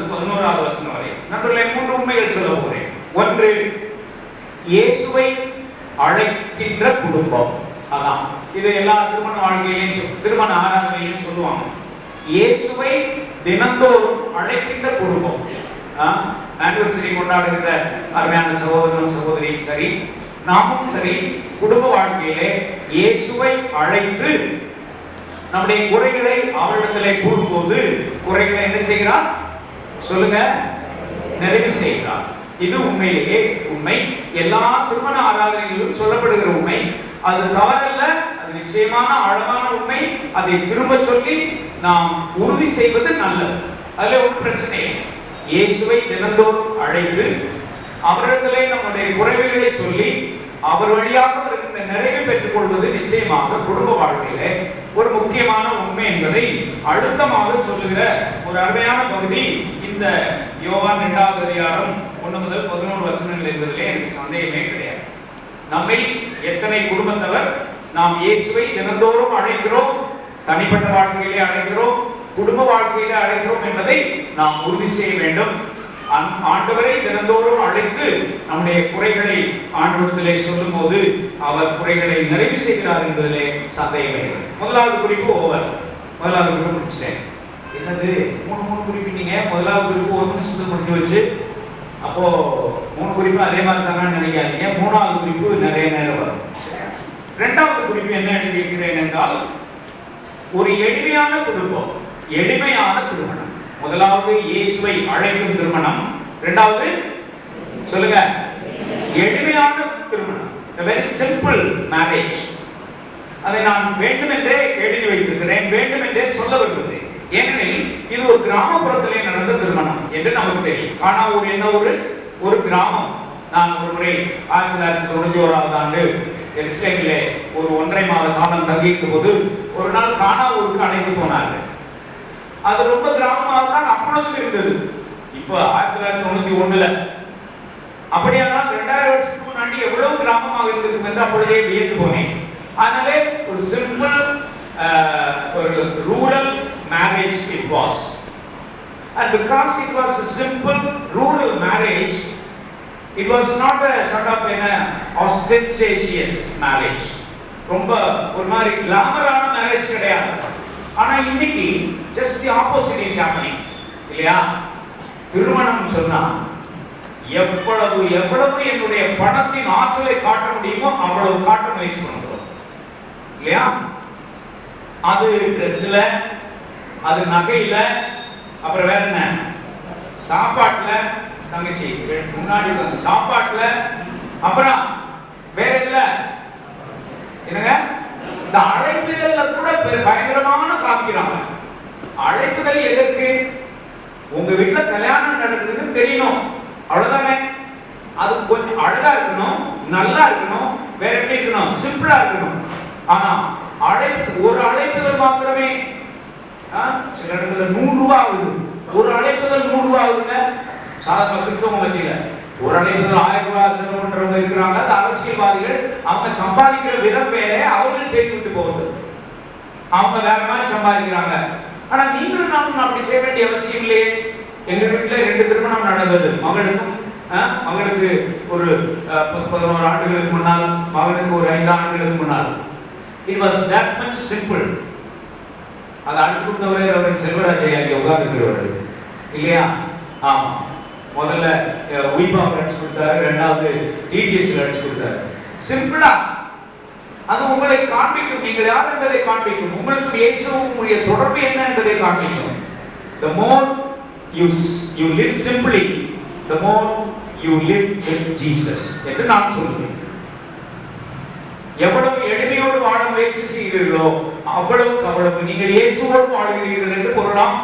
11வது வசனம் வரை நண்பர்களே 3 உண்மைகள் சொல்ல போறேன். ஒன்று, இயேசுவை அழைக்கின்ற குடும்பம். அதான் இது எல்லா திருமண வாழ்க்கையிலும் திருமண ஆராதனையிலும் சொல்லுவாங்க. இயேசுவை தினந்தோறும் அழைக்கின்ற குடும்பம். ஆனிவர்சரி கொண்டாடுகிற அருமையான சகோதரனும் சகோதரியும் சரி, நாமும் சரி, குடும்ப வாழ்க்கையிலே இயேசுவை அழைத்து நம்முடைய குறைகளை அவரிடத்திலே கூறும்போது குறைகளை என்ன செய்கிறார் சொல்லுங்க? நிறைவு செய்கிறார். இது உண்மையிலேயே உண்மை. எல்லா திருமண ஆராதனைகளிலும் சொல்லப்படுகிற உண்மை. அது தவறல்ல, அது நிச்சயமான ஆழமான உண்மை. அதை திரும்ப சொல்லி நாம் உறுதி செய்வது நல்லது. அதுல ஒரு பிரச்சனை, இயேசுவை தினந்தோறும் அழைத்து அவரிடத்திலே நம்முடைய குறைவுகளை சொல்லி அவர் வழியாக இருக்கின்ற நிறைவை பெற்றுக் கொள்வது நிச்சயமாக குடும்ப வாழ்க்கையிலே ஒரு முக்கியமான உண்மை என்பதை அழுத்தமாக சொல்லுகிற ஒரு அருமையான பகுதி இந்த யோவான் 2வது அதிகாரம் 1 முதல் 11 வசனங்கள் என்பதிலே எனக்கு சந்தேகமே கிடையாது. நம்மை எத்தனை குடும்பத்தவர் நாம் இயேசுவை தினந்தோறும் அழைக்கிறோம், தனிப்பட்ட வாழ்க்கையிலே அழைக்கிறோம், குடும்ப வாழ்க்கையிலே அழைக்கிறோம் என்பதை நாம் உறுதி செய்ய வேண்டும். ஆண்டவரை தினந்தோறும் அழைத்து நம்முடைய குறைகளை ஆண்டவரிடத்திலே சொல்லும் போது அவர் குறைகளை நிறைவு செய்கிறார் என்பதிலே சந்தேகமே. முதலாவது குறிப்பு ஓவர். முதலாவது குறிப்பு முடிச்சிட்டேன். என்னது 3 குறிப்பிட்டீங்க? முதலாவது குறிப்பு 1 நிமிஷத்துக்கு முடிஞ்சு வச்சு, அப்போ 3 குறிப்பு அதே மாதிரி தானே நினைக்காதீங்க. 3வது குறிப்பு நிறைய நேரம் வரும். 2வது குறிப்பு என்ன கேட்கிறேன் என்றால், ஒரு எளிமையான குடும்பம், எளிமையான திருமணம். முதலாவது இயேசுவை அழைக்கும் திருமணம், 2வது சொல்லுங்க எளிமையான திருமணம், a very simple marriage. அதை நான் வேண்டுமென்றே எழுதி வைத்திருக்கிறேன், வேண்டுமென்றே சொல்ல விரும்புகிறேன். ஏனெனில் இது ஒரு கிராமப்புறத்திலே நடந்த திருமணம் என்று நமக்கு தெரியும். கானாவூர் என்ன ஒரு கிராமம். நான் ஒரு முறை 1991வது ஆண்டு எருசலேமிலே ஒரு 1.5 மாத காலம் தங்கியிருந்த போது ஒரு நாள் கானாவூருக்கு அழைத்து போனார்கள். அது ரொம்ப கிராமமாக தான் அப்பொழுது இருந்தது. இப்போ 1991ல அப்படியானால் 2000 வருஷத்துக்கு முன்னாடி எவ்வளவு கிராமமாக இருந்திருக்கும் என்று அப்பொழுதே வியந்து போனேன். அதனாலே ஒரு சிம்பிள் ஒரு rural marriage it was, and because it was a simple rural marriage, it was not a sort of an ostentatious marriage. ரொம்ப ஒரு மாதிரி கிளாமரான மேரேஜ் கிடையாது. ஆனா இன்னைக்கு just the opposite is happening. இல்லையா? திருமணம் சொன்னா எவ்வளவு என்னுடைய பணத்தின் ஆற்றலை காட்ட முடியுமோ அவ்வளவு காட்ட முயற்சி பண்றோம். இல்லையா? அது ட்ரெஸ்ல, அது நகையில, அப்புறம் வேற என்ன, சாப்பாட்டுல, தங்கச்சி முன்னாடி வந்து சாப்பாட்டுல, அப்புறம் வேற இல்ல என்னங்க, இந்த அழைப்புதல்ல கூட பயங்கரமான காமிக்கிறாங்க. அழைப்புதல் எதற்கு? உங்க வீட்டுல கல்யாணம் நடக்குதுன்னு தெரியணும், அவ்வளவுதானே. அது கொஞ்சம் அழகா இருக்கணும், நல்லா இருக்கணும், வேற எப்படி இருக்கணும், சிம்பிளா இருக்கணும். ஆனா ஒரு அழைப்புதல் மாத்திரமே சில இடத்துல 100 ரூபாய் ஆகுது. ஒரு அழைப்புதல் 100 ரூபாய் ஆகுதுங்க. சாதாரண கிறிஸ்தவ மத்தியில ஒரு அழைப்புதல் 1000 ரூபாய் செலவு பண்றவங்க இருக்கிறாங்க. அது அரசியல்வாதிகள், அவங்க சம்பாதிக்கிற விதம் வேற, அவர்கள் செய்து விட்டு போகுது. அவங்க வேற மாதிரி சம்பாதிக்கிறாங்க. ஆனா நீங்களும் நானும் அப்படி செய்ய வேண்டிய அவசியம் இல்லையே. எங்க வீட்டுல 2 திருமணம் நடந்தது. மகளுக்கு ஒரு 11 ஆண்டுகளுக்கு முன்னால், மகனுக்கு ஒரு 5 ஆண்டுகளுக்கு முன்னால். It was that much simple. அது அழைச்சு கொடுத்தவரே அவருக்கு செல்வராஜையா இங்கே உட்கார்ந்துக்கிறவர் இல்லையா? ஆமா, முதல்ல உயிபா அழைச்சு கொடுத்தாரு, 2வது டிடிஎஸ் அழைச்சு கொடுத்தாரு. சிம்பிளா அது உங்களை காண்பிக்கும், நீங்கள் யார் என்பதை காண்பிக்கும், உங்களுக்கு இயேசுவும் உங்களுடைய தொடர்பு என்ன என்பதை காண்பிக்கும். The more you live simply, the more you live with Jesus என்று நான் சொல்லுவேன். எவ்வளவு எளிமையோடு வாழ முயற்சி செய்கிறீர்களோ அவ்வளவு நீங்கள் இயேசுவோடு வாழ்கிறீர்கள் என்று பொருளாம்.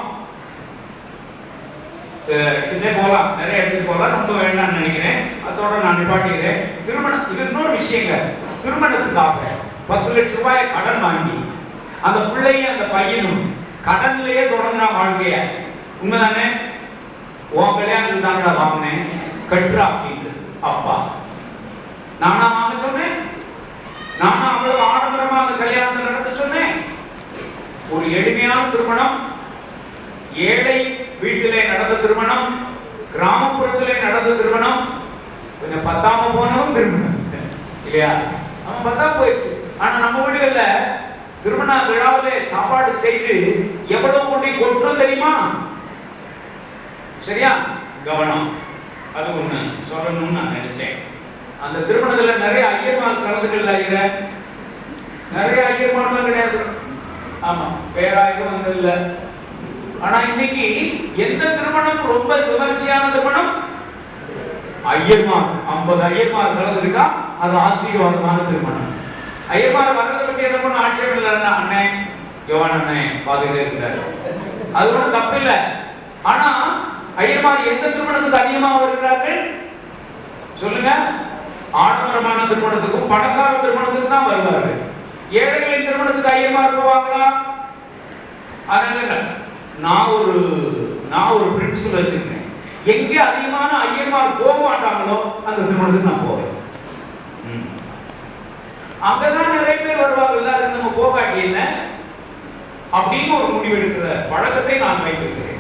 இதே போலாம், நிறைய இடத்துக்கு போகலாம், ரொம்ப வேண்டாம்னு நினைக்கிறேன். அதோட நான் நிப்பாட்டுகிறேன். திருமணம் இது இன்னொரு விஷயங்க. திருமணத்துக்காக 10 லட்சம் ரூபாய் கடன் வாங்கி அந்த பிள்ளையும் அந்த பையனும் கடன்லயே தொடர்ந்தா வாழ்க்கைய. உண்மைதானே? உன் கல்யாணத்துக்கு தானடா வாங்கினேன், கட்டுறா அப்படின்னு அப்பா. நானா வாங்க சொன்னேன்? நானா அவ்வளவு ஆடம்பரமா அந்த கல்யாணத்தை நடத்த சொன்னேன்? ஒரு எளிமையான திருமணம், ஏழை வீட்டிலே நடந்த திருமணம், கிராமப்புறத்திலே நடந்த திருமணம், கொஞ்சம் பத்தாம போனவும் திருமணம் இல்லையா? அவன் பத்தாம போயிடுச்சு. ஆனா நம்ம வீடுகள்ல திருமண விழாவிலே சாப்பாடு செய்து எவ்வளவு கொண்டு கொட்டுறோம் தெரியுமா? சரியா? கவனம். அது ஒண்ணு சொல்லணும்னு நான் நினைச்சேன். அந்த திருமணத்துல நிறைய ஐயர்மார் கலந்துக்கல. நிறைய ஐயர்மார்லாம் கிடையாது. ஆமா, பேராயிரம் வந்து இல்ல. ஆனா இன்னைக்கு எந்த திருமணம் ரொம்ப விமர்சையான திருமணம்? ஐயர்மார். 50 ஐயர்மார் கலந்துருக்கா, அது ஆசீர்வாதமான திருமணம். ஐயர்மார் வர்றதை பற்றி என்ன பண்ண ஆட்சேபம் இல்லைன்னா, அண்ணே யோவான் அண்ணே பாதுகாத்து இருக்கிறாரு, அது ஒன்றும் தப்பு இல்லை. ஆனா ஐயர்மார் எந்த திருமணத்துக்கு அதிகமாக வருகிறார்கள் சொல்லுங்க? ஆடம்பரமான திருமணத்துக்கும் பணக்கார திருமணத்துக்கும் தான் வருவார்கள். ஏழைகளின் திருமணத்துக்கு ஐயர்மார் போவாங்களா? அதனால நான் ஒரு பிரின்சிபல் வச்சிருக்கேன். எங்க அதிகமான ஐயர்மார் போக மாட்டாங்களோ அந்த திருமணத்துக்கு நான் போவேன். அங்கதான் நிறைய பேர் வருவார்கள், நம்ம போகாட்டி என்ன அப்படின்னு ஒரு முடிவெடுக்கிற பழக்கத்தை நான் வைத்திருக்கிறேன்.